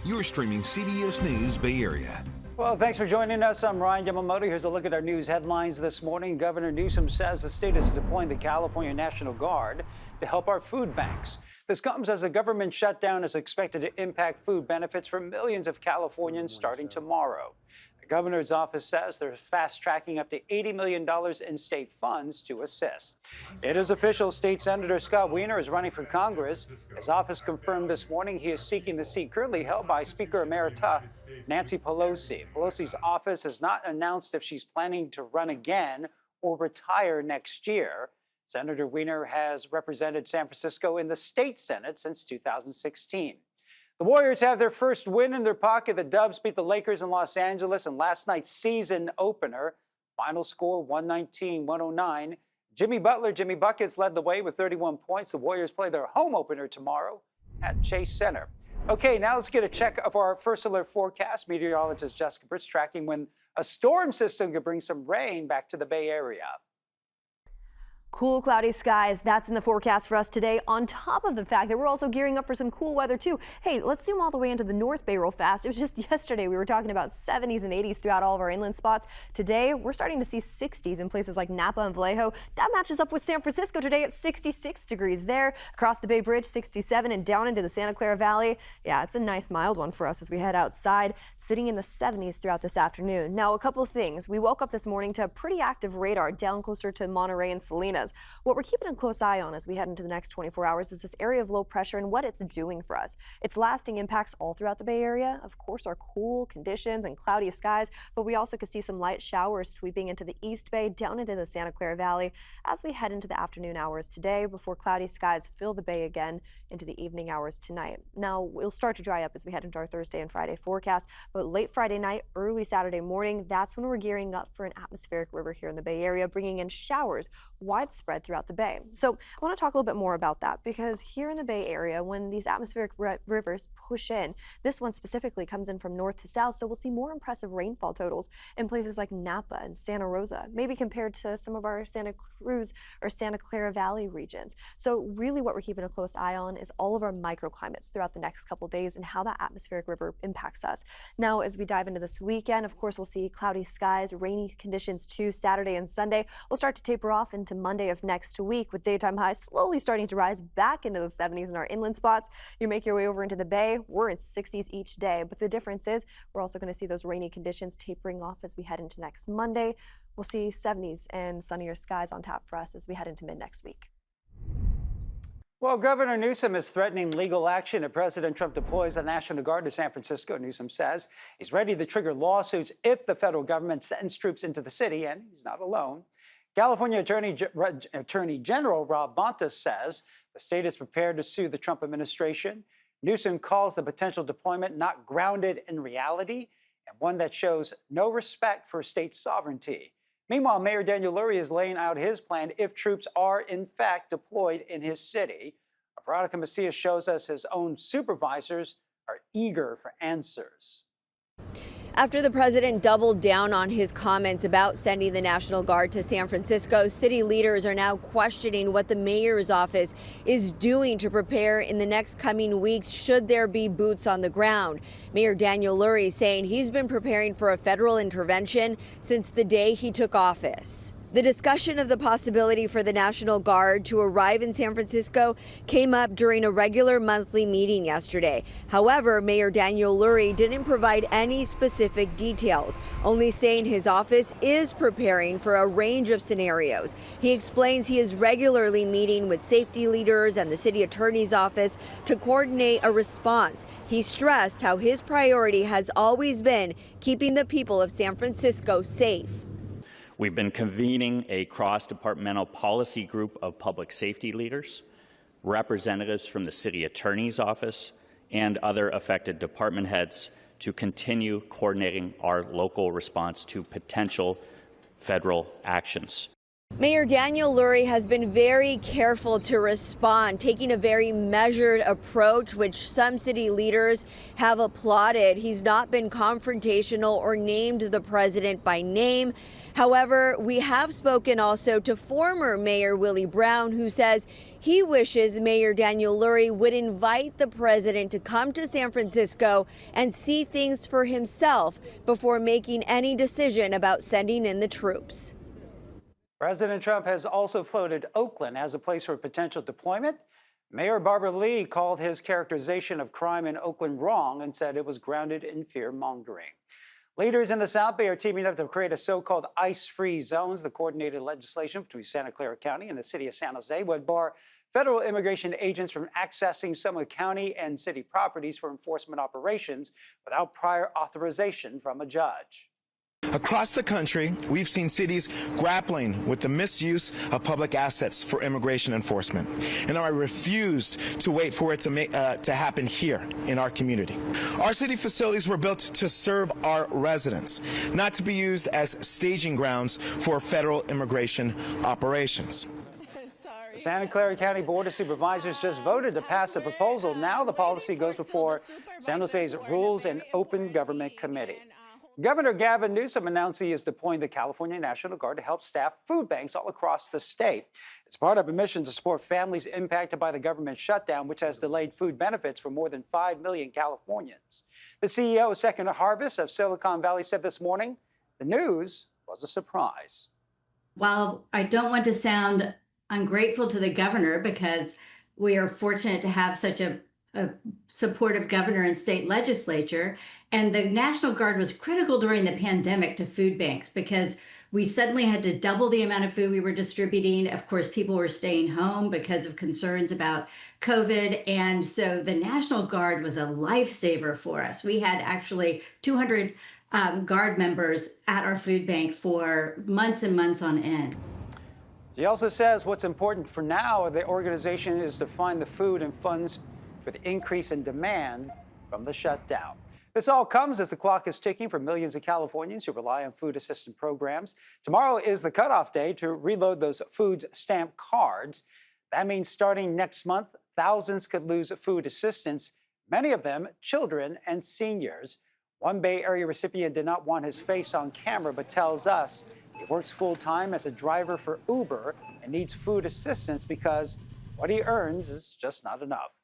You're streaming CBS News Bay Area. Well, thanks for joining us. I'm Ryan Yamamoto. Here's a look at our news headlines this morning. Governor Newsom says the state is deploying the California National Guard to help our food banks. This comes as the government shutdown is expected to impact food benefits for millions of Californians starting tomorrow. The governor's office says they're fast-tracking up to $80 million in state funds to assist. It is official. State Senator Scott Wiener is running for Congress. His office confirmed this morning he is seeking the seat currently held by Speaker Emerita Nancy Pelosi. Pelosi's office has not announced if she's planning to run again or retire next year. Senator Weiner has represented San Francisco in the state Senate since 2016. The Warriors have their first win in their pocket. The Dubs beat the Lakers in Los Angeles in last night's season opener. Final score 119-109. Jimmy Buckets led the way with 31 points. The Warriors play their home opener tomorrow at Chase Center. Okay, now let's get a check of our first alert forecast. Meteorologist Jessica Britt's tracking when a storm system could bring some rain back to the Bay Area. Cool, cloudy skies. That's in the forecast for us today, on top of the fact that we're also gearing up for some cool weather, too. Hey, let's zoom all the way into the North Bay real fast. It was just yesterday we were talking about 70s and 80s throughout all of our inland spots. Today, we're starting to see 60s in places like Napa and Vallejo. That matches up with San Francisco today at 66 degrees there. Across the Bay Bridge, 67, and down into the Santa Clara Valley. Yeah, it's a nice mild one for us as we head outside, sitting in the 70s throughout this afternoon. Now, a couple of things. We woke up this morning to a pretty active radar down closer to Monterey and Salinas. What we're keeping a close eye on as we head into the next 24 hours is this area of low pressure and what it's doing for us. Its lasting impacts all throughout the Bay Area, of course, are cool conditions and cloudy skies, but we also could see some light showers sweeping into the East Bay, down into the Santa Clara Valley as we head into the afternoon hours today before cloudy skies fill the Bay again into the evening hours tonight. Now, we'll start to dry up as we head into our Thursday and Friday forecast, but late Friday night, early Saturday morning, that's when we're gearing up for an atmospheric river here in the Bay Area, bringing in showers widespread throughout the Bay. So I want to talk a little bit more about that because here in the Bay Area, when these atmospheric rivers push in, this one specifically comes in from north to south, so we'll see more impressive rainfall totals in places like Napa and Santa Rosa, maybe compared to some of our Santa Cruz or Santa Clara Valley regions. So really what we're keeping a close eye on is all of our microclimates throughout the next couple days and how that atmospheric river impacts us. Now, as we dive into this weekend, of course, we'll see cloudy skies, rainy conditions too Saturday and Sunday. We'll start to taper off into Monday of next week with daytime highs slowly starting to rise back into the 70s in our inland spots. You make your way over into the Bay, we're in 60s each day, but the difference is we're also going to see those rainy conditions tapering off as we head into next Monday. We'll see 70s and sunnier skies on tap for us as we head into mid next week. Well, Governor Newsom is threatening legal action if President Trump deploys the National Guard to San Francisco. Newsom says he's ready to trigger lawsuits if the federal government sends troops into the city, and he's not alone. California Attorney General Rob Bonta says the state is prepared to sue the Trump administration. Newsom calls the potential deployment not grounded in reality and one that shows no respect for state sovereignty. Meanwhile, Mayor Daniel Lurie is laying out his plan if troops are in fact deployed in his city. Veronica Macias shows us his own supervisors are eager for answers. After the president doubled down on his comments about sending the National Guard to San Francisco, city leaders are now questioning what the mayor's office is doing to prepare in the next coming weeks should there be boots on the ground. Mayor Daniel Lurie saying he's been preparing for a federal intervention since the day he took office. The discussion of the possibility for the National Guard to arrive in San Francisco came up during a regular monthly meeting yesterday. However, Mayor Daniel Lurie didn't provide any specific details, only saying his office is preparing for a range of scenarios. He explains he is regularly meeting with safety leaders and the city attorney's office to coordinate a response. He stressed how his priority has always been keeping the people of San Francisco safe. We've been convening a cross-departmental policy group of public safety leaders, representatives from the city attorney's office, and other affected department heads to continue coordinating our local response to potential federal actions. Mayor Daniel Lurie has been very careful to respond, taking a very measured approach, which some city leaders have applauded. He's not been confrontational or named the president by name. However, we have spoken also to former Mayor Willie Brown, who says he wishes Mayor Daniel Lurie would invite the president to come to San Francisco and see things for himself before making any decision about sending in the troops. President Trump has also floated Oakland as a place for potential deployment. Mayor Barbara Lee called his characterization of crime in Oakland wrong and said it was grounded in fear-mongering. Leaders in the South Bay are teaming up to create a so-called ice-free zones. The coordinated legislation between Santa Clara County and the city of San Jose would bar federal immigration agents from accessing some of the county and city properties for enforcement operations without prior authorization from a judge. Across the country, we've seen cities grappling with the misuse of public assets for immigration enforcement. And I refused to wait for it to happen here in our community. Our city facilities were built to serve our residents, not to be used as staging grounds for federal immigration operations. The Santa Clara County Board of Supervisors just voted to pass a proposal. Now the policy goes before San Jose's Rules and Open Government Committee. Governor Gavin Newsom announced he is deploying the California National Guard to help staff food banks all across the state. It's part of a mission to support families impacted by the government shutdown, which has delayed food benefits for more than 5 million Californians. The CEO of Second Harvest of Silicon Valley said this morning the news was a surprise. While I don't want to sound ungrateful to the governor, because we are fortunate to have such a supportive governor and state legislature. And the National Guard was critical during the pandemic to food banks because we suddenly had to double the amount of food we were distributing. Of course, people were staying home because of concerns about COVID. And so the National Guard was a lifesaver for us. We had actually 200 Guard members at our food bank for months and months on end. He also says what's important for now, the organization is to find the food and funds for the increase in demand from the shutdown. This all comes as the clock is ticking for millions of Californians who rely on food assistance programs. Tomorrow is the cutoff day to reload those food stamp cards. That means starting next month, thousands could lose food assistance, many of them children and seniors. One Bay Area recipient did not want his face on camera, but tells us he works full-time as a driver for Uber and needs food assistance because what he earns is just not enough.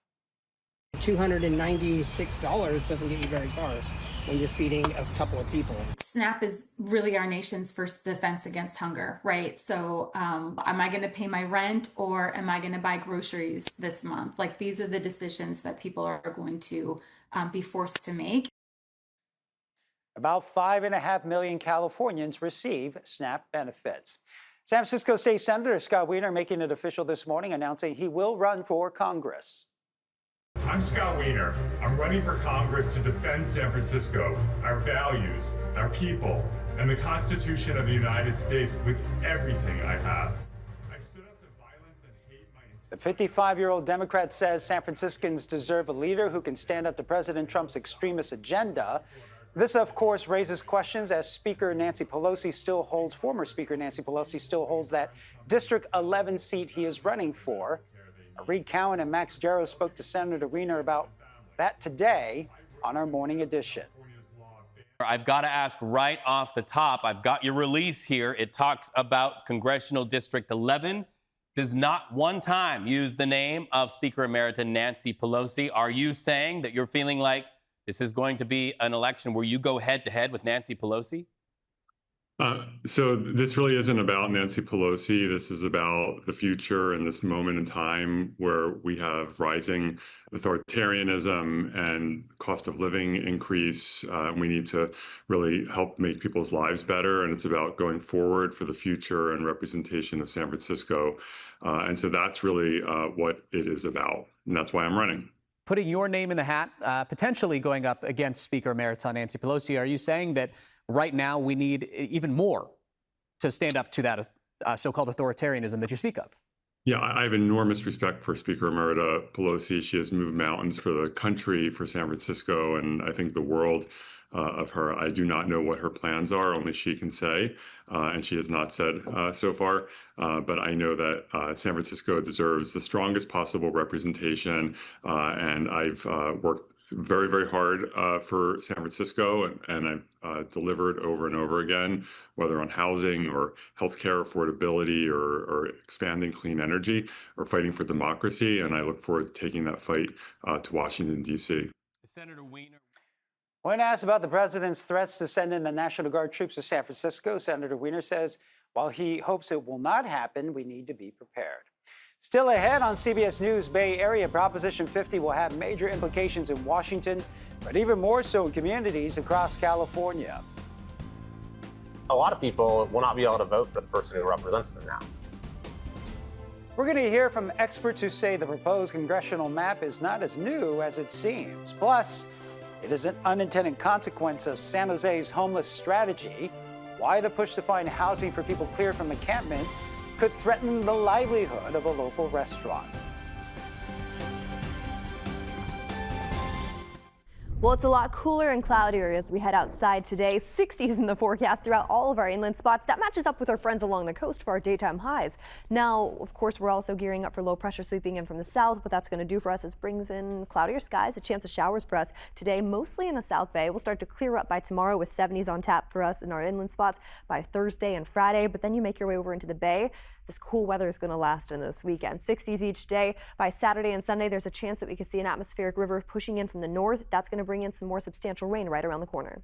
$296 doesn't get you very far when you're feeding a couple of people. SNAP is really our nation's first defense against hunger, right? So am I going to pay my rent or am I going to buy groceries this month? Like, these are the decisions that people are going to be forced to make. About 5.5 million Californians receive SNAP benefits. San Francisco State Senator Scott Wiener making it official this morning, announcing he will run for Congress. I'm Scott Wiener. I'm running for Congress to defend San Francisco, our values, our people, and the Constitution of the United States with everything I have. I stood up to violence and hate my... The 55-year-old Democrat says San Franciscans deserve a leader who can stand up to President Trump's extremist agenda. This, of course, raises questions as Speaker Nancy Pelosi still holds, former Speaker Nancy Pelosi still holds that District 11 seat he is running for. Reed Cowan and Max Jarrow spoke to Senator Weiner about that today on our morning edition. I've got to ask right off the top, I've got your release here. It talks about Congressional District 11. Does not one time use the name of Speaker Emerita Nancy Pelosi. Are you saying that you're feeling like this is going to be an election where you go head-to-head with Nancy Pelosi? So this really isn't about Nancy Pelosi. This is about the future and this moment in time where we have rising authoritarianism and cost of living increase. We need to really help make people's lives better. And it's about going forward for the future and representation of San Francisco. And so that's really what it is about. And that's why I'm running. Putting your name in the hat, potentially going up against Speaker Emerita Nancy Pelosi, are you saying that right now we need even more to stand up to that so-called authoritarianism that you speak of? Yeah, I have enormous respect for Speaker Emerita Pelosi. She has moved mountains for the country, for San Francisco, and I think the world. of her. I do not know what her plans are, only she can say, and she has not said so far. But I know that San Francisco deserves the strongest possible representation, and I've worked very, very hard for San Francisco, and I've delivered over and over again, whether on housing or healthcare affordability or expanding clean energy or fighting for democracy. And I look forward to taking that fight to Washington, D.C. Senator Weiner. When asked about the president's threats to send in the National Guard troops to San Francisco, Senator Weiner says while he hopes it will not happen, we need to be prepared. Still ahead on CBS News Bay Area, Proposition 50 will have major implications in Washington, but even more so in communities across California. A lot of people will not be able to vote for the person who represents them now. We're going to hear from experts who say the proposed congressional map is not as new as it seems. Plus, it is an unintended consequence of San Jose's homeless strategy. Why the push to find housing for people clear from encampments could threaten the livelihood of a local restaurant. Well, it's a lot cooler and cloudier as we head outside today. 60s in the forecast throughout all of our inland spots. That matches up with our friends along the coast for our daytime highs. Now, of course, we're also gearing up for low pressure sweeping in from the south. What that's going to do for us is brings in cloudier skies, a chance of showers for us today, mostly in the South Bay. We'll start to clear up by tomorrow with 70s on tap for us in our inland spots by Thursday and Friday. But then you make your way over into the Bay. This cool weather is going to last in this weekend. 60s each day. By Saturday and Sunday, there's a chance that we could see an atmospheric river pushing in from the north. That's going to bring in some more substantial rain right around the corner.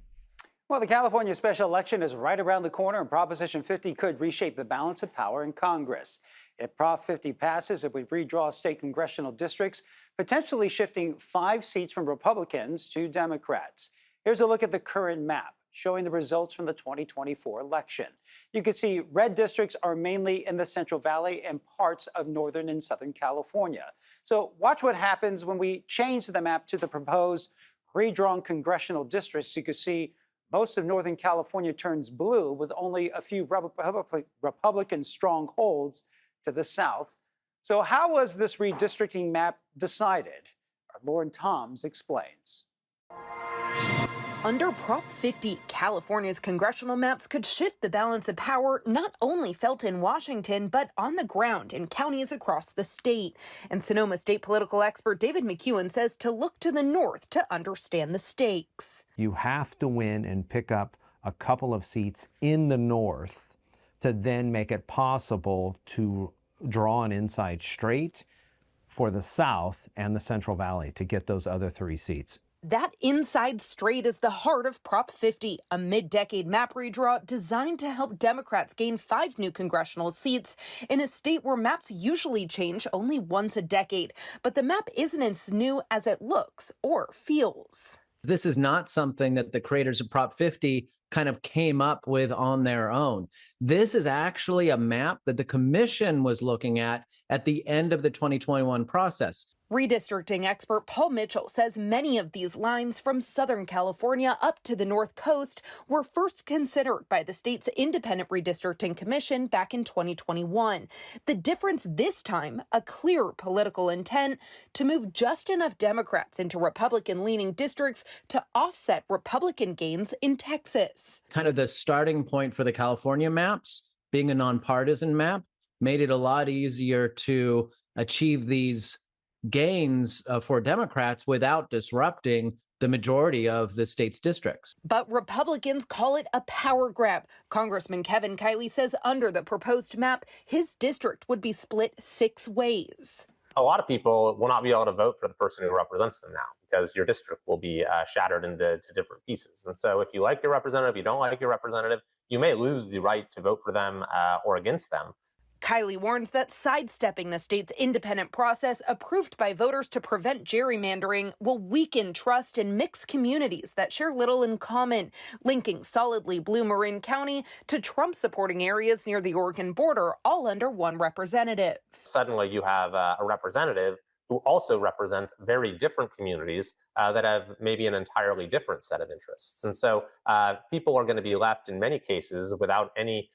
Well, the California special election is right around the corner, and Proposition 50 could reshape the balance of power in Congress. If Prop 50 passes, it would redraw state congressional districts, potentially shifting 5 seats from Republicans to Democrats. Here's a look at the current map, showing the results from the 2024 election. You can see red districts are mainly in the Central Valley and parts of Northern and Southern California. So watch what happens when we change the map to the proposed redrawn congressional districts. You can see most of Northern California turns blue with only a few Republican strongholds to the south. So how was this redistricting map decided? Lauren Toms explains. Under Prop 50, California's congressional maps could shift the balance of power not only felt in Washington, but on the ground in counties across the state. And Sonoma state political expert David McEwen says to look to the north to understand the stakes. You have to win and pick up a couple of seats in the north to then make it possible to draw an inside straight for the South and the Central Valley to get those other 3 seats. That inside straight is the heart of Prop 50, a mid-decade map redraw designed to help Democrats gain 5 new congressional seats in a state where maps usually change only once a decade. But the map isn't as new as it looks or feels. This is not something that the creators of Prop 50 kind of came up with on their own. This is actually a map that the commission was looking at the end of the 2021 process. Redistricting expert Paul Mitchell says many of these lines from Southern California up to the North Coast were first considered by the state's independent redistricting commission back in 2021. The difference this time, a clear political intent to move just enough Democrats into Republican-leaning districts to offset Republican gains in Texas. Kind of the starting point for the California maps, being a nonpartisan map, made it a lot easier to achieve these gains for Democrats without disrupting the majority of the state's districts. But Republicans call it a power grab. Congressman Kevin Kiley says under the proposed map, his district would be split 6 ways. A lot of people will not be able to vote for the person who represents them now because your district will be shattered into different pieces. And so if you like your representative, you don't like your representative, you may lose the right to vote for them or against them. Kiley warns that sidestepping the state's independent process approved by voters to prevent gerrymandering will weaken trust in mixed communities that share little in common, linking solidly blue Marin County to Trump-supporting areas near the Oregon border, all under one representative. Suddenly you have a representative who also represents very different communities that have maybe an entirely different set of interests. And so people are going to be left in many cases without any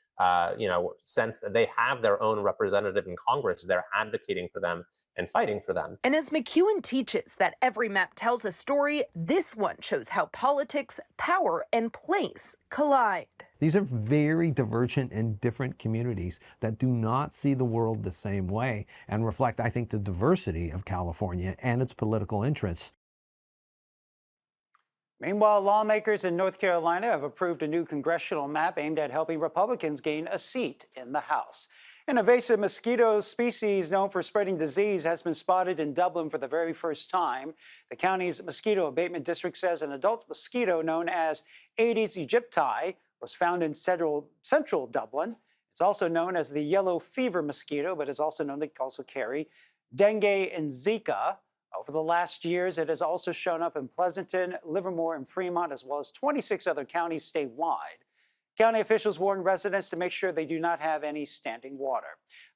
sense that they have their own representative in Congress. They're advocating for them and fighting for them. And as McEwen teaches that every map tells a story, this one shows how politics, power, and place collide. These are very divergent and different communities that do not see the world the same way and reflect, I think, the diversity of California and its political interests. Meanwhile, lawmakers in North Carolina have approved a new congressional map aimed at helping Republicans gain a seat in the House. An invasive mosquito species known for spreading disease has been spotted in Dublin for the very first time. The county's mosquito abatement district says an adult mosquito known as Aedes aegypti was found in central Dublin. It's also known as the yellow fever mosquito, but it's also known to also carry dengue and Zika. Over the last years, it has also shown up in Pleasanton, Livermore, and Fremont, as well as 26 other counties statewide. County officials warn residents to make sure they do not have any standing water.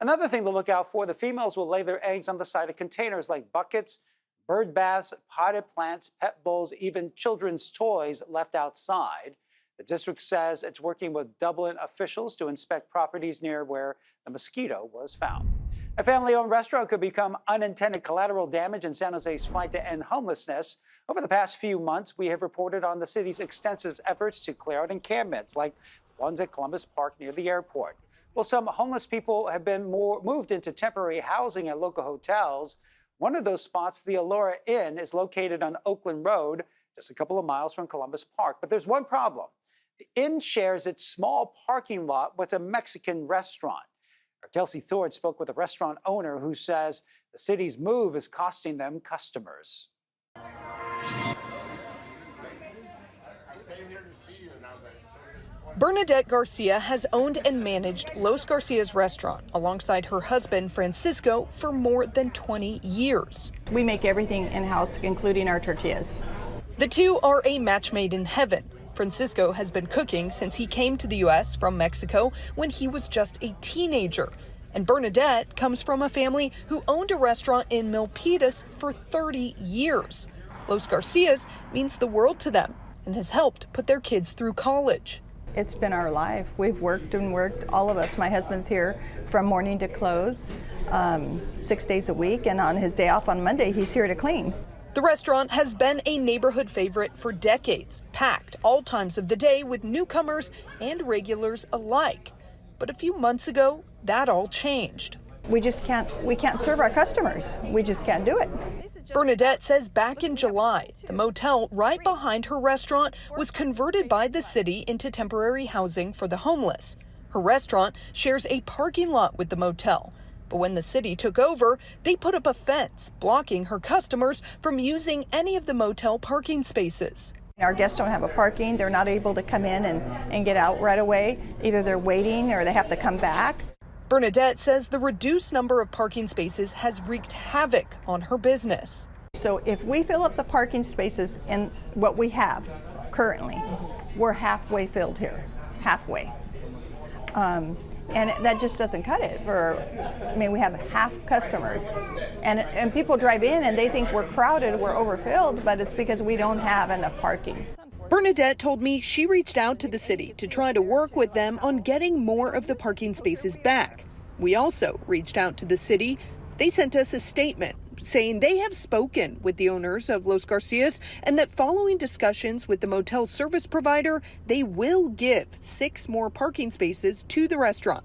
Another thing to look out for, the females will lay their eggs on the side of containers like buckets, bird baths, potted plants, pet bowls, even children's toys left outside. The district says it's working with Dublin officials to inspect properties near where the mosquito was found. A family-owned restaurant could become unintended collateral damage in San Jose's fight to end homelessness. Over the past few months, we have reported on the city's extensive efforts to clear out encampments, like the ones at Columbus Park near the airport. Well, some homeless people have been moved into temporary housing at local hotels. One of those spots, the Allura Inn, is located on Oakland Road, just a couple of miles from Columbus Park. But there's one problem. The inn shares its small parking lot with a Mexican restaurant. Our Kelsey Thord spoke with a restaurant owner who says the city's move is costing them customers. Bernadette Garcia has owned and managed Los Garcia's restaurant alongside her husband, Francisco, for more than 20 years. We make everything in-house, including our tortillas. The two are a match made in heaven. Francisco has been cooking since he came to the U.S. from Mexico when he was just a teenager. And Bernadette comes from a family who owned a restaurant in Milpitas for 30 years. Los Garcias means the world to them and has helped put their kids through college. It's been our life. We've worked and worked, all of us. My husband's here from morning to close, 6 days a week, and on his day off on Monday, he's here to clean. The restaurant has been a neighborhood favorite for decades, packed all times of the day with newcomers and regulars alike. But a few months ago, that all changed. We can't serve our customers. We just can't do it. Bernadette says back in July, the motel right behind her restaurant was converted by the city into temporary housing for the homeless. Her restaurant shares a parking lot with the motel. But when the city took over, they put up a fence blocking her customers from using any of the motel parking spaces. Our guests don't have a parking. They're not able to come in and get out right away. Either they're waiting or they have to come back. Bernadette says the reduced number of parking spaces has wreaked havoc on her business. So if we fill up the parking spaces in what we have currently, we're halfway filled here, halfway. And that just doesn't cut it. We have half customers. And people drive in and they think we're crowded, we're overfilled, but it's because we don't have enough parking. Bernadette told me she reached out to the city to try to work with them on getting more of the parking spaces back. We also reached out to the city. They sent us a statement saying they have spoken with the owners of Los Garcias and that following discussions with the motel service provider, they will give 6 more parking spaces to the restaurant.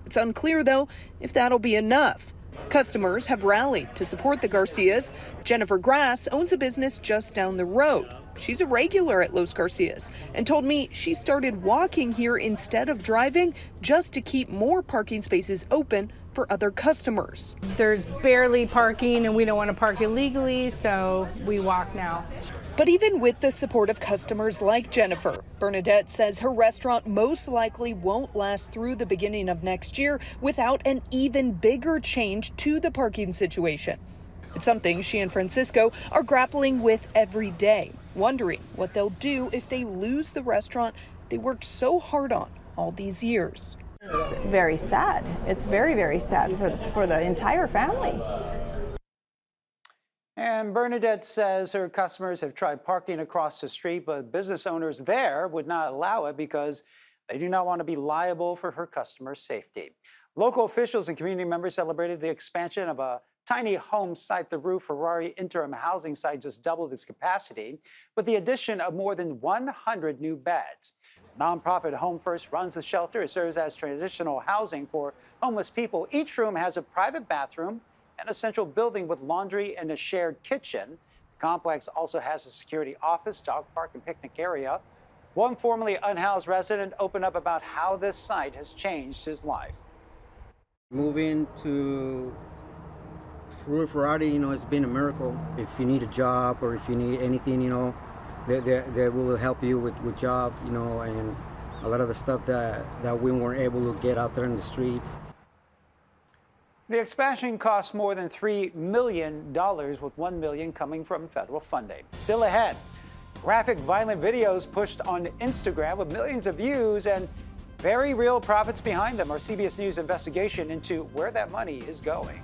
It's unclear, though, if that'll be enough. Customers have rallied to support the Garcias. Jennifer Grass owns a business just down the road. She's a regular at Los Garcias and told me she started walking here instead of driving just to keep more parking spaces open for other customers. There's barely parking and we don't want to park illegally, so we walk now. But even with the support of customers like Jennifer, Bernadette says her restaurant most likely won't last through the beginning of next year without an even bigger change to the parking situation. It's something she and Francisco are grappling with every day, wondering what they'll do if they lose the restaurant they worked so hard on all these years. It's very sad. It's very, very sad for the entire family. And Bernadette says her customers have tried parking across the street, but business owners there would not allow it because they do not want to be liable for her customers' safety. Local officials and community members celebrated the expansion of a tiny home site, the Roof Ferrari Interim housing site, just doubled its capacity with the addition of more than 100 new beds. Nonprofit Home First runs the shelter. It serves as transitional housing for homeless people. Each room has a private bathroom and a central building with laundry and a shared kitchen. The complex also has a security office, dog park, and picnic area. One formerly unhoused resident opened up about how this site has changed his life. Moving to Roof Ferrari, it's been a miracle. If you need a job or if you need anything, they will help you with job, and a lot of the stuff that we weren't able to get out there in the streets. The expansion costs more than $3 million, with $1 million coming from federal funding. Still ahead, graphic, violent videos pushed on Instagram with millions of views and very real profits behind them. Our CBS News investigation into where that money is going.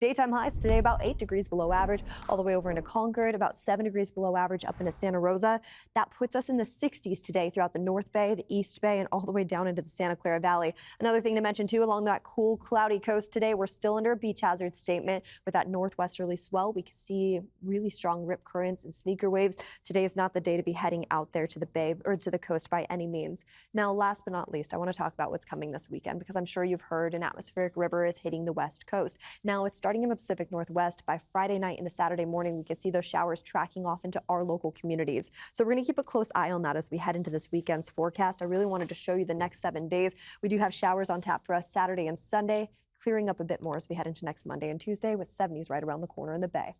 Daytime highs today about 8 degrees below average, all the way over into Concord, about 7 degrees below average up into Santa Rosa. That puts us in the 60s today throughout the North Bay, the East Bay, and all the way down into the Santa Clara Valley. Another thing to mention, too, along that cool, cloudy coast today, we're still under a beach hazard statement with that northwesterly swell. We can see really strong rip currents and sneaker waves. Today is not the day to be heading out there to the bay or to the coast by any means. Now, last but not least, I want to talk about what's coming this weekend, because I'm sure you've heard an atmospheric river is hitting the west coast. Now, it's starting in the Pacific Northwest. By Friday night into Saturday morning, we can see those showers tracking off into our local communities. So we're going to keep a close eye on that as we head into this weekend's forecast. I really wanted to show you the next 7 days. We do have showers on tap for us Saturday and Sunday, clearing up a bit more as we head into next Monday and Tuesday, with 70s right around the corner in the Bay.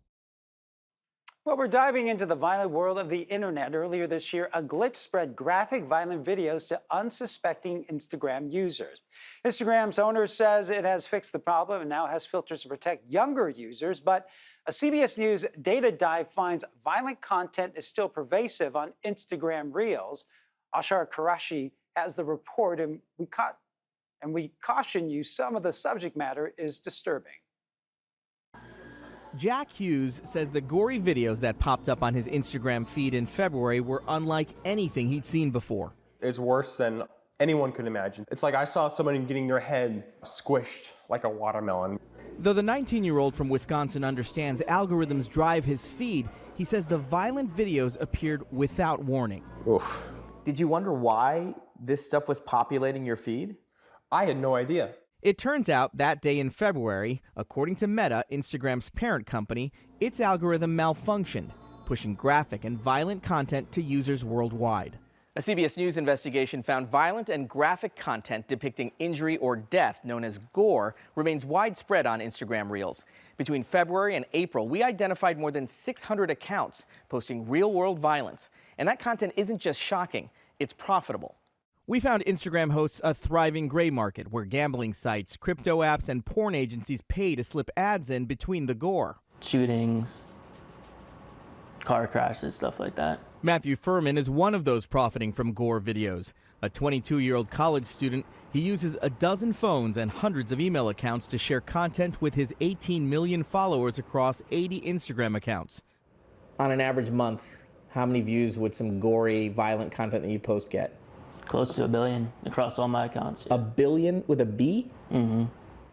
Well, we're diving into the violent world of the internet. Earlier this year, a glitch spread graphic, violent videos to unsuspecting Instagram users. Instagram's owner says it has fixed the problem and now has filters to protect younger users. But a CBS News data dive finds violent content is still pervasive on Instagram Reels. Ashar Karashi has the report, and we caution you, some of the subject matter is disturbing. Jack Hughes says the gory videos that popped up on his Instagram feed in February were unlike anything he'd seen before. It's worse than anyone could imagine. It's like I saw someone getting their head squished like a watermelon. Though the 19-year-old from Wisconsin understands algorithms drive his feed, he says the violent videos appeared without warning. Oof. Did you wonder why this stuff was populating your feed? I had no idea. It turns out that day in February, according to Meta, Instagram's parent company, its algorithm malfunctioned, pushing graphic and violent content to users worldwide. A CBS News investigation found violent and graphic content depicting injury or death, known as gore, remains widespread on Instagram Reels. Between February and April, we identified more than 600 accounts posting real-world violence. And that content isn't just shocking, it's profitable. We found Instagram hosts a thriving gray market where gambling sites, crypto apps, and porn agencies pay to slip ads in between the gore. Shootings, car crashes, stuff like that. Matthew Furman is one of those profiting from gore videos. A 22-year-old college student, he uses a dozen phones and hundreds of email accounts to share content with his 18 million followers across 80 Instagram accounts. On an average month, how many views would some gory, violent content that you post get? Close to 1 billion across all my accounts. 1 billion with a B? Mm-hmm.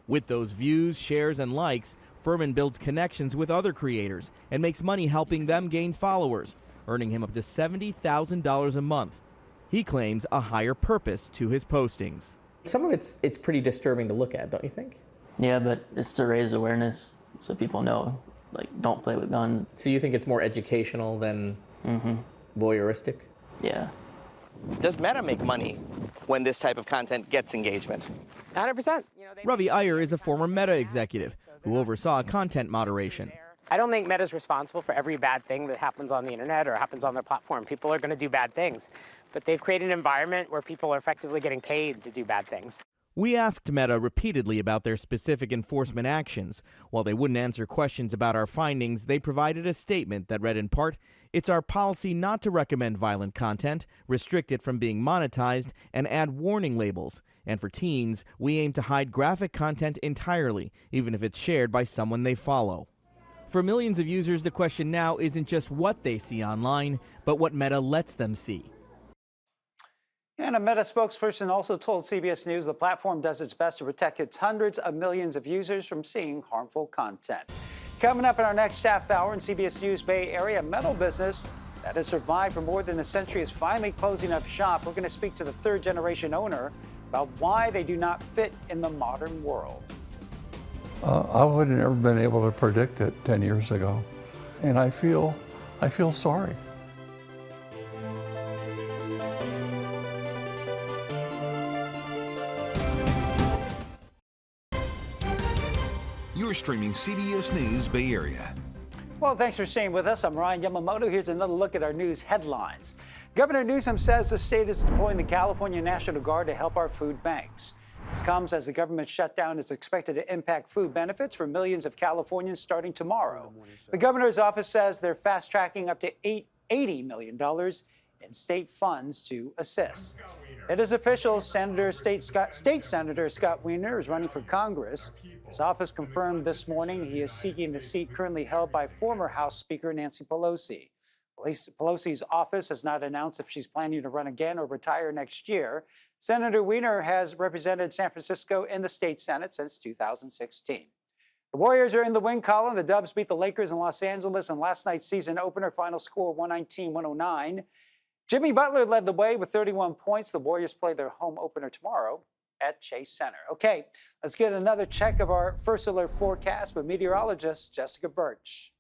With those views, shares, and likes, Furman builds connections with other creators and makes money helping them gain followers, earning him up to $70,000 a month. He claims a higher purpose to his postings. Some of it's pretty disturbing to look at, don't you think? Yeah, but it's to raise awareness so people know, like, don't play with guns. So you think it's more educational than voyeuristic? Yeah. Does Meta make money when this type of content gets engagement? 100%. Ravi Iyer is a former Meta executive who oversaw content moderation. I don't think Meta's responsible for every bad thing that happens on the internet or happens on their platform. People are going to do bad things, but they've created an environment where people are effectively getting paid to do bad things. We asked Meta repeatedly about their specific enforcement actions. While they wouldn't answer questions about our findings, they provided a statement that read in part, "It's our policy not to recommend violent content, restrict it from being monetized, and add warning labels. And for teens, we aim to hide graphic content entirely, even if it's shared by someone they follow." For millions of users, the question now isn't just what they see online, but what Meta lets them see. And a Meta spokesperson also told CBS News the platform does its best to protect its hundreds of millions of users from seeing harmful content. Coming up in our next half hour in CBS News Bay Area, a metal business that has survived for more than a century is finally closing up shop. We're going to speak to the third-generation owner about why they do not fit in the modern world. I would have never been able to predict it 10 years ago, and I feel sorry. You're streaming CBS News Bay Area. Well, thanks for staying with us. I'm Ryan Yamamoto. Here's another look at our news headlines. Governor Newsom says the state is deploying the California National Guard to help our food banks. This comes as the government shutdown is expected to impact food benefits for millions of Californians starting tomorrow. The governor's office says they're fast-tracking up to $80 million in state funds to assist. It is official. State Senator Scott Wiener is running for Congress. His office confirmed this morning he is seeking the seat currently held by former House Speaker Nancy Pelosi. Pelosi's office has not announced if she's planning to run again or retire next year. Senator Weiner has represented San Francisco in the state Senate since 2016. The Warriors are in the win column. The Dubs beat the Lakers in Los Angeles in last night's season opener, final score 119-109. Jimmy Butler led the way with 31 points. The Warriors play their home opener tomorrow at Chase Center. Okay, let's get another check of our first alert forecast with meteorologist Jessica Birch.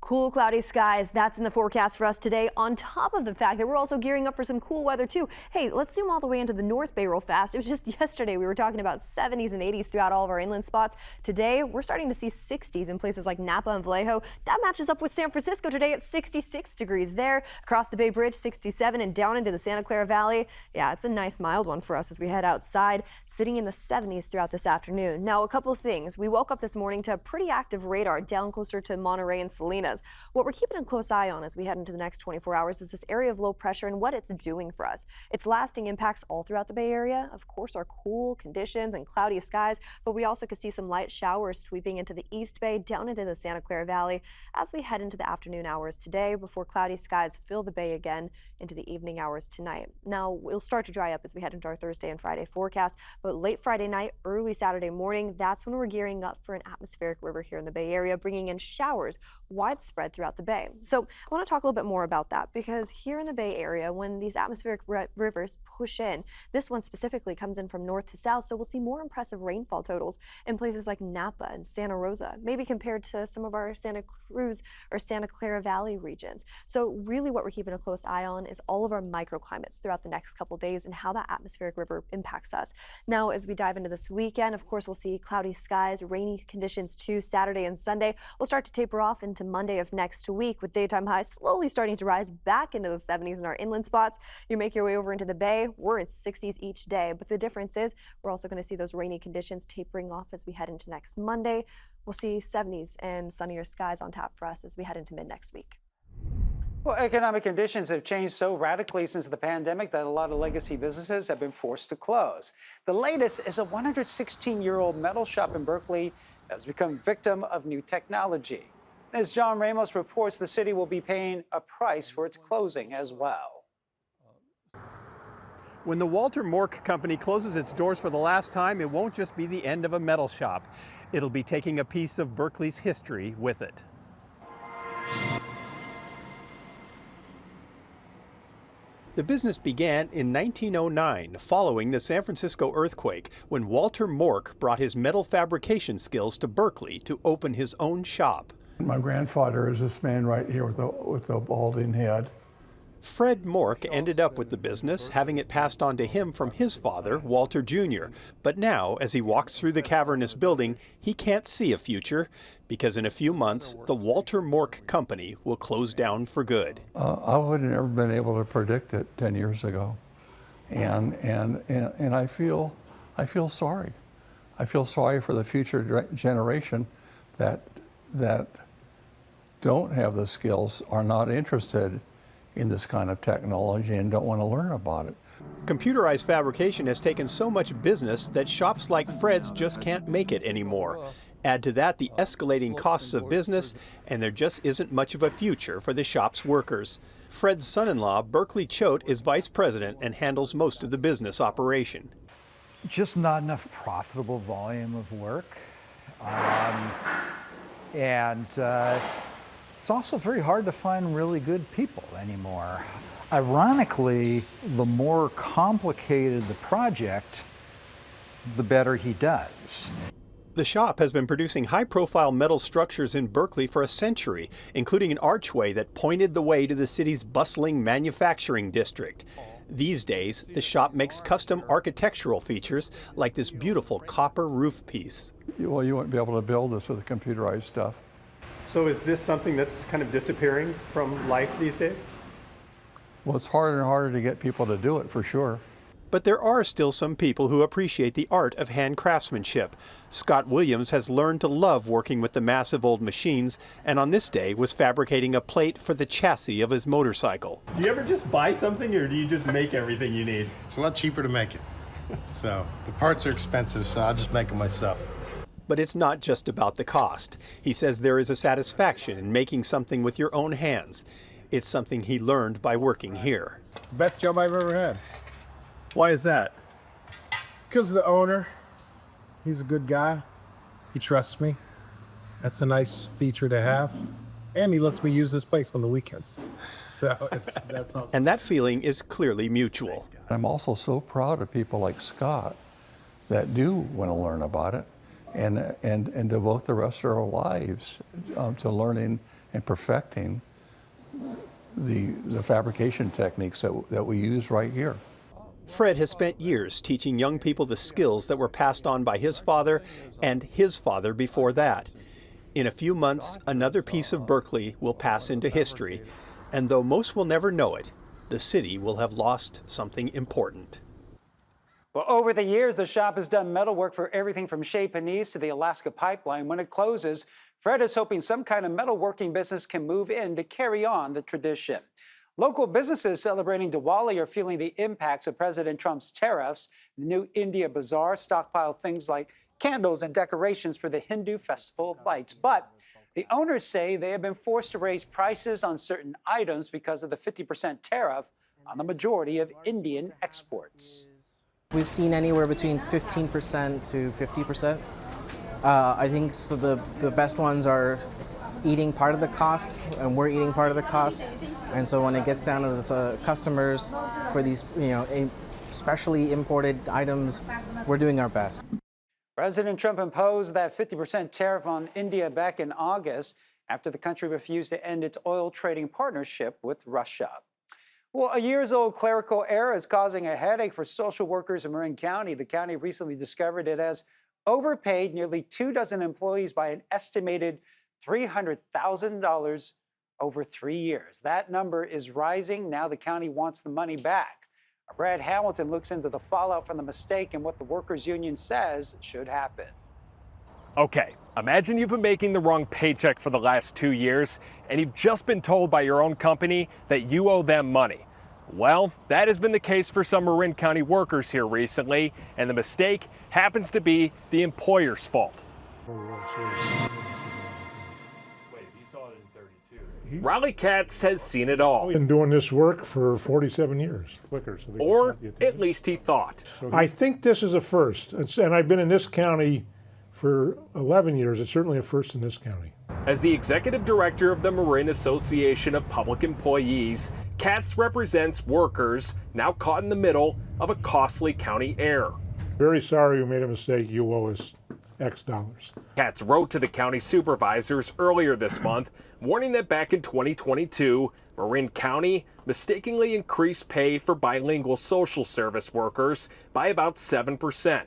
Cool, cloudy skies. That's in the forecast for us today, on top of the fact that we're also gearing up for some cool weather, too. Hey, let's zoom all the way into the North Bay real fast. It was just yesterday we were talking about 70s and 80s throughout all of our inland spots. Today, we're starting to see 60s in places like Napa and Vallejo. That matches up with San Francisco today at 66 degrees there. Across the Bay Bridge, 67, and down into the Santa Clara Valley. Yeah, it's a nice mild one for us as we head outside, sitting in the 70s throughout this afternoon. Now, a couple things. We woke up this morning to a pretty active radar down closer to Monterey and Salinas. What we're keeping a close eye on as we head into the next 24 hours is this area of low pressure and what it's doing for us. Its lasting impacts all throughout the Bay Area, of course, are cool conditions and cloudy skies, but we also could see some light showers sweeping into the East Bay, down into the Santa Clara Valley as we head into the afternoon hours today before cloudy skies fill the Bay again into the evening hours tonight. Now, we'll start to dry up as we head into our Thursday and Friday forecast, but late Friday night, early Saturday morning, that's when we're gearing up for an atmospheric river here in the Bay Area, bringing in showers widespread throughout the Bay. So I want to talk a little bit more about that because here in the Bay Area, when these atmospheric rivers push in, this one specifically comes in from north to south, so we'll see more impressive rainfall totals in places like Napa and Santa Rosa, maybe compared to some of our Santa Cruz or Santa Clara Valley regions. So really what we're keeping a close eye on is all of our microclimates throughout the next couple days and how that atmospheric river impacts us. Now, as we dive into this weekend, of course, we'll see cloudy skies, rainy conditions too. Saturday and Sunday will start to taper off into Monday of next week with daytime highs slowly starting to rise back into the 70s in our inland spots. You make your way over into the Bay, we're in 60s each day, but the difference is we're also going to see those rainy conditions tapering off as we head into next Monday. We'll see 70s and sunnier skies on tap for us as we head into mid next week. Well, economic conditions have changed so radically since the pandemic that a lot of legacy businesses have been forced to close. The latest is a 116-year-old metal shop in Berkeley that has become victim of new technology. As John Ramos reports, the city will be paying a price for its closing as well. When the Walter Mork Company closes its doors for the last time, it won't just be the end of a metal shop. It'll be taking a piece of Berkeley's history with it. The business began in 1909, following the San Francisco earthquake, when Walter Mork brought his metal fabrication skills to Berkeley to open his own shop. My grandfather is this man right here with the balding head. Fred Mork ended up with the business, having it passed on to him from his father, Walter Jr. But now, as he walks through the cavernous building, he can't see a future, because in a few months, the Walter Mork Company will close down for good. I would have never been able to predict it 10 years ago, and I feel sorry. I feel sorry for the future generation that don't have the skills, are not interested in this kind of technology and don't want to learn about it. Computerized fabrication has taken so much business that shops like Fred's just can't make it anymore. Add to that the escalating costs of business, and there just isn't much of a future for the shop's workers. Fred's son-in-law, Berkeley Choate, is vice president and handles most of the business operation. Just not enough profitable volume of work. It's also very hard to find really good people anymore. Ironically, the more complicated the project, the better he does. The shop has been producing high-profile metal structures in Berkeley for a century, including an archway that pointed the way to the city's bustling manufacturing district. These days, the shop makes custom architectural features like this beautiful copper roof piece. Well, you wouldn't be able to build this with the computerized stuff. So is this something that's kind of disappearing from life these days? Well, it's harder and harder to get people to do it, for sure. But there are still some people who appreciate the art of hand craftsmanship. Scott Williams has learned to love working with the massive old machines, and on this day was fabricating a plate for the chassis of his motorcycle. Do you ever just buy something, or do you just make everything you need? It's a lot cheaper to make it. So the parts are expensive, so I'll just make them myself. But it's not just about the cost. He says there is a satisfaction in making something with your own hands. It's something he learned by working here. It's the best job I've ever had. Why is that? Because of the owner. He's a good guy. He trusts me. That's a nice feature to have. And he lets me use this place on the weekends. So that's awesome. And that feeling is clearly mutual. I'm also so proud of people like Scott that do want to learn about it and devote the rest of our lives to learning and perfecting the fabrication techniques that we use right here. Fred has spent years teaching young people the skills that were passed on by his father and his father before that. In a few months, another piece of Berkeley will pass into history, and though most will never know it, the city will have lost something important. Well, over the years, the shop has done metalwork for everything from Chez Panisse to the Alaska Pipeline. When it closes, Fred is hoping some kind of metalworking business can move in to carry on the tradition. Local businesses celebrating Diwali are feeling the impacts of President Trump's tariffs. The new India Bazaar stockpiled things like candles and decorations for the Hindu Festival of Lights. But the owners say they have been forced to raise prices on certain items because of the 50% tariff on the majority of Indian exports. We've seen anywhere between 15% to 50%. I think so the best ones are eating part of the cost, and we're eating part of the cost. And so when it gets down to the customers for these, specially imported items, we're doing our best. President Trump imposed that 50% tariff on India back in August after the country refused to end its oil trading partnership with Russia. Well, a years-old clerical error is causing a headache for social workers in Marin County. The county recently discovered it has overpaid nearly 24 employees by an estimated $300,000 over 3 years. That number is rising. Now the county wants the money back. Brad Hamilton looks into the fallout from the mistake and what the workers' union says should happen. Okay, imagine you've been making the wrong paycheck for the last 2 years, and you've just been told by your own company that you owe them money. Well, that has been the case for some Marin County workers here recently, and the mistake happens to be the employer's fault. Riley Katz has seen it all. I've been doing this work for 47 years. Or at least he thought. I think this is a first, and I've been in this county for 11 years. It's certainly a first in this county. As the executive director of the Marin Association of Public Employees, Katz represents workers now caught in the middle of a costly county error. Very sorry we made a mistake. You owe us X dollars. Katz wrote to the county supervisors earlier this month, warning that back in 2022, Marin County mistakenly increased pay for bilingual social service workers by about 7%.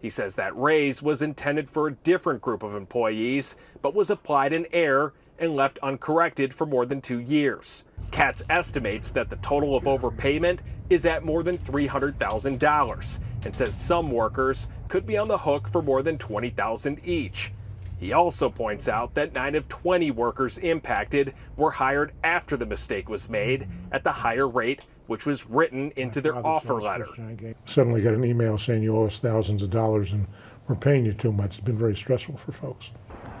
He says that raise was intended for a different group of employees, but was applied in error and left uncorrected for more than 2 years. Katz estimates that the total of overpayment is at more than $300,000 and says some workers could be on the hook for more than $20,000 each. He also points out that 9 of 20 workers impacted were hired after the mistake was made at the higher rate, which was written into their offer letter. Suddenly got an email saying you owe us thousands of dollars and we're paying you too much. It's been very stressful for folks.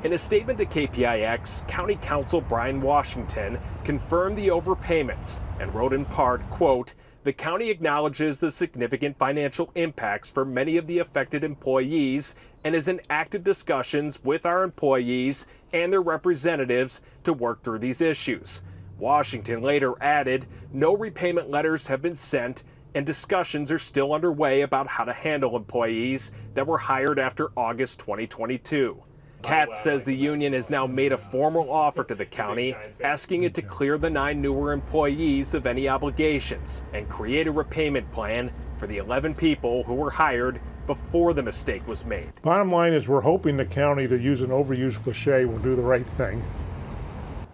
In a statement to KPIX, County Counsel Brian Washington confirmed the overpayments and wrote in part, quote, "The county acknowledges the significant financial impacts for many of the affected employees and is in active discussions with our employees and their representatives to work through these issues." Washington later added, "No repayment letters have been sent and discussions are still underway about how to handle employees that were hired after August 2022. Katz says the union has now made a formal offer to the county, asking it to clear the 9 newer employees of any obligations and create a repayment plan for the 11 people who were hired before the mistake was made. Bottom line is we're hoping the county, to use an overused cliche, will do the right thing.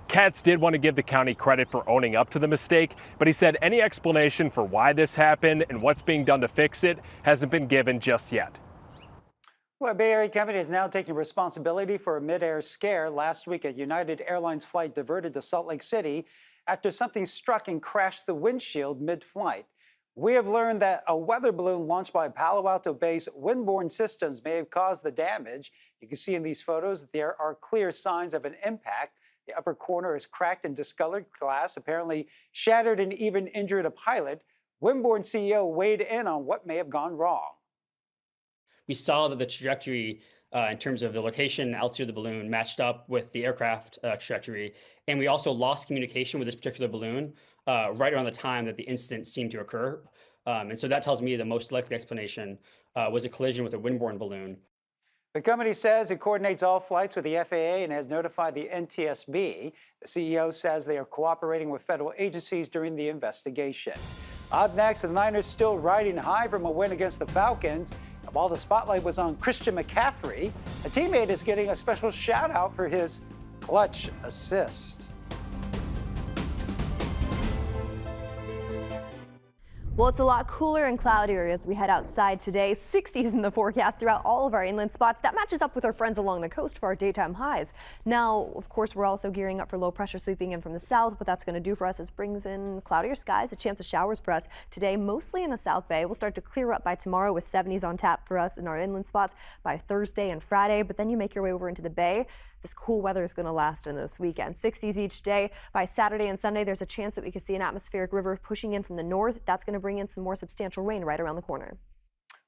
Katz did want to give the county credit for owning up to the mistake, but he said any explanation for why this happened and what's being done to fix it hasn't been given just yet. Well, Bay Area company is now taking responsibility for a Midair scare last week. A United Airlines flight diverted to Salt Lake City after something struck and crashed the windshield mid-flight. We have learned that a weather balloon launched by Palo Alto-based Windborne Systems may have caused the damage. You can see in these photos that there are clear signs of an impact. The upper corner is cracked and discolored. Glass apparently shattered and even injured a pilot. Windborne CEO weighed in on what may have gone wrong. We saw that the trajectory in terms of the location and altitude of the balloon matched up with the aircraft trajectory. And we also lost communication with this particular balloon right around the time that the incident seemed to occur. And so that tells me the most likely explanation was a collision with a windborne balloon. The company says it coordinates all flights with the FAA and has notified the NTSB. The CEO says they are cooperating with federal agencies during the investigation. Up next, the Niners still riding high from a win against the Falcons. While the spotlight was on Christian McCaffrey, a teammate is getting a special shout out for his clutch assist. Well, it's a lot cooler and cloudier as we head outside today. 60s in the forecast throughout all of our inland spots. That matches up with our friends along the coast for our daytime highs. Now, of course, we're also gearing up for low pressure sweeping in from the south. What that's going to do for us is brings in cloudier skies, a chance of showers for us today, mostly in the South Bay. We'll start to clear up by tomorrow with 70s on tap for us in our inland spots by Thursday and Friday. But then you make your way over into the Bay. This cool weather is going to last in this weekend. 60s each day. By Saturday and Sunday, there's a chance that we could see an atmospheric river pushing in from the north. That's going to bring in some more substantial rain right around the corner.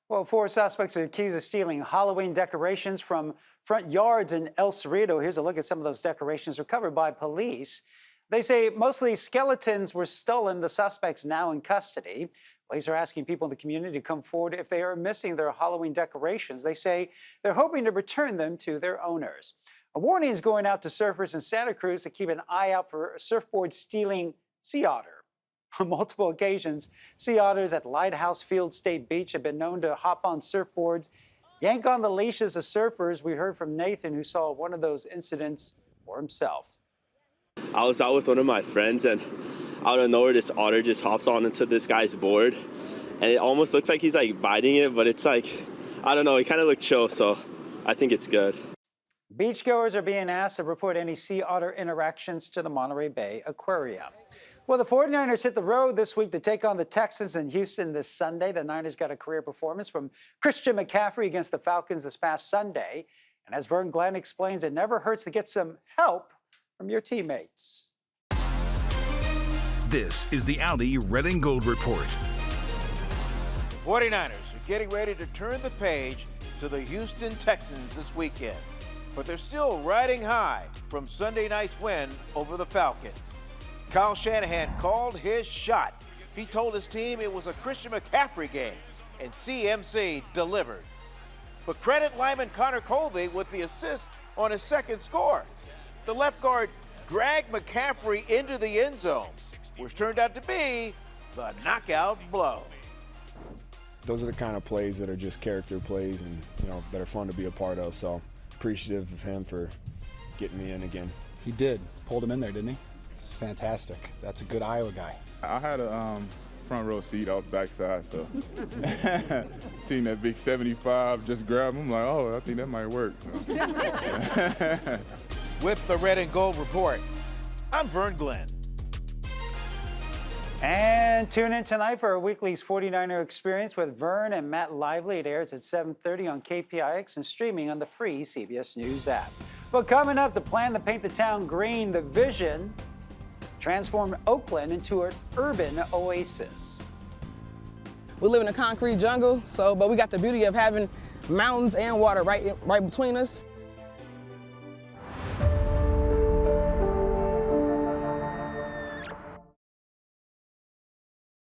Well, 4 suspects are accused of stealing Halloween decorations from front yards in El Cerrito. Here's a look at some of those decorations recovered by police. They say mostly skeletons were stolen. The suspects now in custody. Police are asking people in the community to come forward if they are missing their Halloween decorations. They say they're hoping to return them to their owners. A warning is going out to surfers in Santa Cruz to keep an eye out for surfboards stealing sea otter. On multiple occasions, sea otters at Lighthouse Field State Beach have been known to hop on surfboards, yank on the leashes of surfers. We heard from Nathan, who saw one of those incidents for himself. I was out with one of my friends, and out of nowhere, this otter just hops on into this guy's board, and it almost looks like he's like biting it, but it's like, I don't know, he kind of looked chill, so I think it's good. Beachgoers are being asked to report any sea otter interactions to the Monterey Bay Aquarium. Well, the 49ers hit the road this week to take on the Texans in Houston this Sunday. The Niners got a career performance from Christian McCaffrey against the Falcons this past Sunday. And as Vern Glenn explains, it never hurts to get some help from your teammates. This is the Audi Red and Gold Report. The 49ers are getting ready to turn the page to the Houston Texans this weekend. But they're still riding high from Sunday night's win over the Falcons. Kyle Shanahan called his shot. He told his team it was a Christian McCaffrey game, and CMC delivered. But credit lineman Connor Colby with the assist on his second score. The left guard dragged McCaffrey into the end zone, which turned out to be the knockout blow. Those are the kind of plays that are just character plays and, that are fun to be a part of. So appreciative of him for getting me in again. He did. Pulled him in there, didn't he? It's fantastic. That's a good Iowa guy. I had a front row seat. I was backside, so seeing that big 75 just grab him, I'm like, oh, I think that might work. With the Red and Gold Report, I'm Vern Glenn. And tune in tonight for our weekly's 49er Experience with Vern and Matt Lively. It airs at 7:30 on KPIX and streaming on the free CBS News app. But coming up, the plan to paint the town green, the vision, transform Oakland into an urban oasis. We live in a concrete jungle, but we got the beauty of having mountains and water right between us.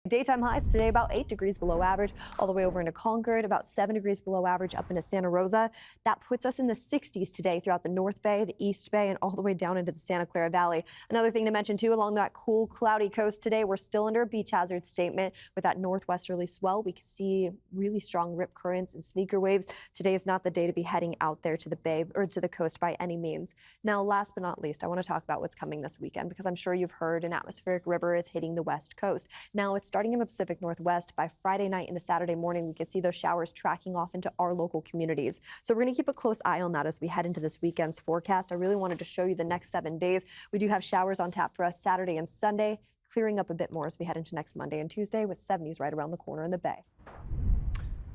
Daytime highs today about 8 degrees below average, all the way over into Concord, about 7 degrees below average up into Santa Rosa. That puts us in the 60s today throughout the North Bay, the East Bay, and all the way down into the Santa Clara Valley. Another thing to mention, too, along that cool, cloudy coast today, we're still under a beach hazard statement with that northwesterly swell. We can see really strong rip currents and sneaker waves. Today is not the day to be heading out there to the bay or to the coast by any means. Now, last but not least, I want to talk about what's coming this weekend because I'm sure you've heard an atmospheric river is hitting the west coast. Now, it's starting in the Pacific Northwest. By Friday night into Saturday morning, we can see those showers tracking off into our local communities. So we're going to keep a close eye on that as we head into this weekend's forecast. I really wanted to show you the next 7 days. We do have showers on tap for us Saturday and Sunday, clearing up a bit more as we head into next Monday and Tuesday with 70s right around the corner in the Bay.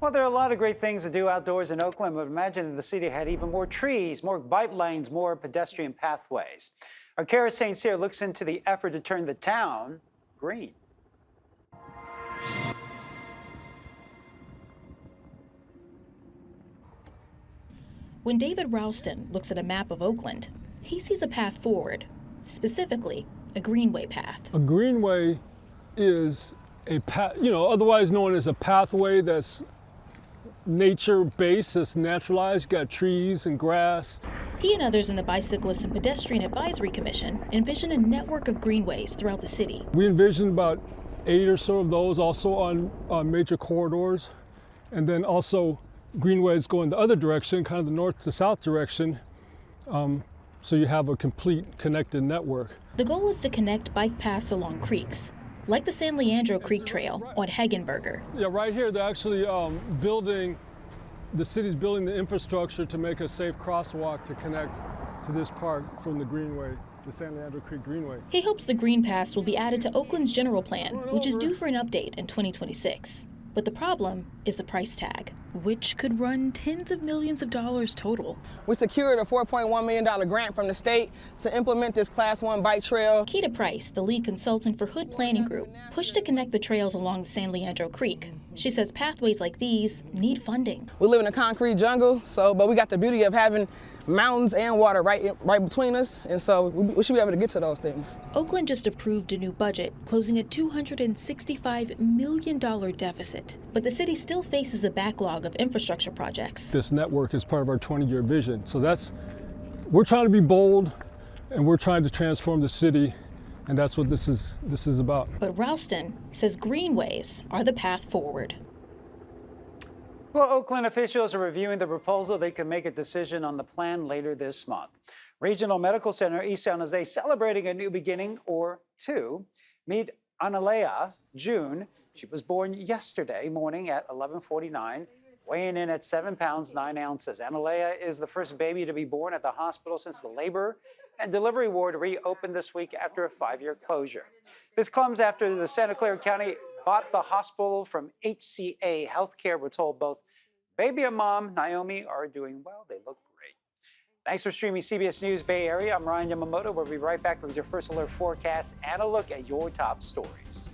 Well, there are a lot of great things to do outdoors in Oakland, but imagine if the city had even more trees, more bike lanes, more pedestrian pathways. Our Kara St. Cyr looks into the effort to turn the town green. When David Ralston looks at a map of Oakland, he sees a path forward, specifically a greenway path. A greenway is a path, otherwise known as a pathway that's nature-based, that's naturalized. You got trees and grass. He and others in the Bicyclist and Pedestrian Advisory Commission envision a network of greenways throughout the city. We envision about 8 or so of those also on major corridors, and then also greenways going the other direction, kind of the north to south direction, so you have a complete connected network. The goal is to connect bike paths along creeks, like the San Leandro Creek Trail on Hagenberger. Yeah, right here they're actually the city's building the infrastructure to make a safe crosswalk to connect to this park from the greenway, the San Leandro Creek Greenway. He hopes the green paths will be added to Oakland's general plan, which is due for an update in 2026. But the problem is the price tag, which could run tens of millions of dollars total. We secured a $4.1 million grant from the state to implement this Class 1 bike trail. Keita Price, the lead consultant for Hood Planning Group, pushed to connect the trails along the San Leandro Creek. She says pathways like these need funding. We live in a concrete jungle, but we got the beauty of having mountains and water right between us, and so we should be able to get to those things. Oakland just approved a new budget, closing a $265 million deficit. But the city still faces a backlog of infrastructure projects. This network is part of our 20-year vision. So we're trying to be bold, and we're trying to transform the city, and that's what this is about. But Ralston says greenways are the path forward. Well, Oakland officials are reviewing the proposal. They could make a decision on the plan later this month. Regional Medical Center East San Jose celebrating a new beginning or two. Meet Analea June. She was born yesterday morning at 11:49, weighing in at 7 pounds 9 ounces. Analea is the first baby to be born at the hospital since the labor and delivery ward reopened this week after a 5-year closure. This comes after the Santa Clara County bought the hospital from HCA Healthcare. We're told both baby and mom, Naomi, are doing well. They look great. Thanks for streaming CBS News Bay Area. I'm Ryan Yamamoto. We'll be right back with your First Alert forecast and a look at your top stories.